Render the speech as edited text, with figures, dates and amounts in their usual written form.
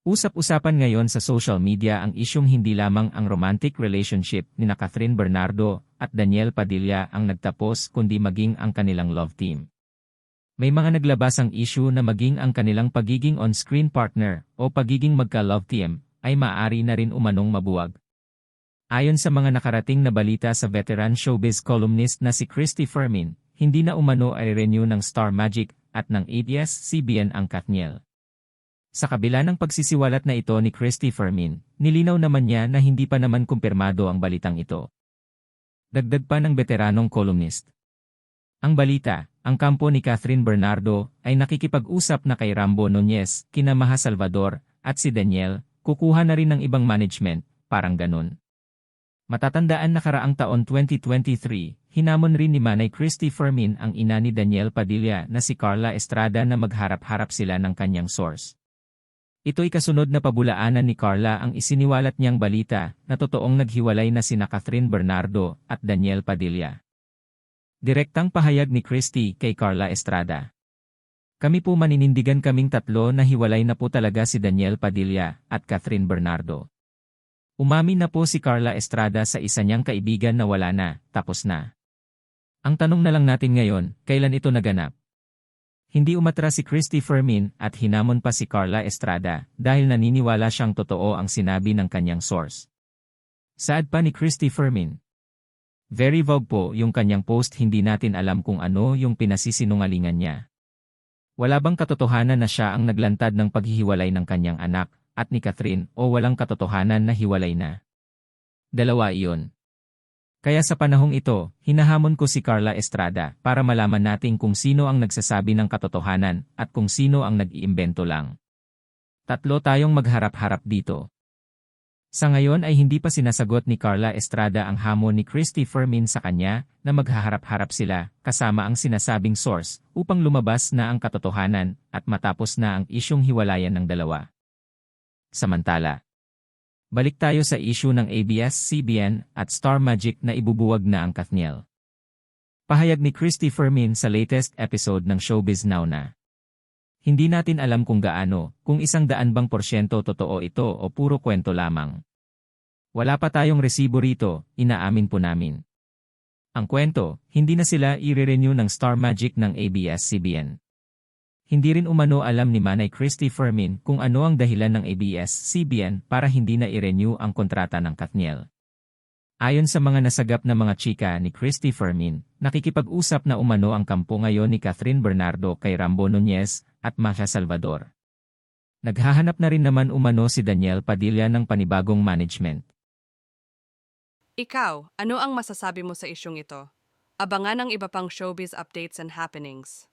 Usap-usapan ngayon sa social media ang isyung hindi lamang ang romantic relationship ni Catherine Bernardo at Daniel Padilla ang nagtapos kundi maging ang kanilang love team. May mga naglabas ang issue na maging ang kanilang pagiging on-screen partner o pagiging magka-love team ay maaari na rin umanong mabuwag. Ayon sa mga nakarating na balita sa veteran showbiz columnist na si Christy Fermin, hindi na umano ay renew ng Star Magic at ng ABS-CBN ang Katniel. Sa kabila ng pagsisiwalat na ito ni Christy Fermin, nilinaw naman niya na hindi pa naman kumpirmado ang balitang ito. Dagdag pa ng veteranong columnist. Ang balita, ang kampo ni Catherine Bernardo ay nakikipag-usap na kay Rambo Nunez, kina Maja Salvador, at si Daniel, kukuha na rin ng ibang management, parang ganun. Matatandaan na karaang taon 2023, hinamon rin ni Manay Christy Fermin ang ina ni Daniel Padilla na si Carla Estrada na magharap-harap sila ng kanyang source. Ito'y kasunod na pabulaanan ni Carla ang isiniwalat niyang balita na totoong naghiwalay na sina Catherine Bernardo at Daniel Padilla. Direktang pahayag ni Christy kay Carla Estrada. Kami po maninindigan kaming tatlo na hiwalay na po talaga si Daniel Padilla at Catherine Bernardo. Umamin na po si Carla Estrada sa isa niyang kaibigan na wala na, tapos na. Ang tanong na lang natin ngayon, kailan ito naganap? Hindi umatras si Christy Fermin at hinamon pa si Carla Estrada dahil naniniwala siyang totoo ang sinabi ng kanyang source. Saad pa ni Christy Fermin. Very vague po yung kanyang post, hindi natin alam kung ano yung pinasisinungalingan niya. Wala bang katotohanan na siya ang naglantad ng paghihiwalay ng kanyang anak at ni Catherine o walang katotohanan na hiwalay na? Dalawa iyon. Kaya sa panahong ito, hinahamon ko si Carla Estrada para malaman natin kung sino ang nagsasabi ng katotohanan at kung sino ang nag-iimbento lang. Tatlo tayong magharap-harap dito. Sa ngayon ay hindi pa sinasagot ni Carla Estrada ang hamon ni Christy Fermin sa kanya na maghaharap-harap sila kasama ang sinasabing source upang lumabas na ang katotohanan at matapos na ang isyung hiwalayan ng dalawa. Samantala, balik tayo sa issue ng ABS-CBN at Star Magic na ibubuwag na ang Katniel. Pahayag ni Christy Fermin sa latest episode ng Showbiz Now na hindi natin alam kung gaano, kung 100% totoo ito o puro kwento lamang. Wala pa tayong resibo rito, inaamin po namin. Ang kwento, hindi na sila i-renew ng Star Magic ng ABS-CBN. Hindi rin umano alam ni Manay Christy Fermin kung ano ang dahilan ng ABS-CBN para hindi na i-renew ang kontrata ng Katniel. Ayon sa mga nasagap na mga chika ni Christy Fermin, nakikipag-usap na umano ang kampo ngayon ni Catherine Bernardo kay Rambo Nunez at Maja Salvador. Naghahanap na rin naman umano si Daniel Padilla ng panibagong management. Ikaw, ano ang masasabi mo sa isyung ito? Abangan ang iba pang showbiz updates and happenings.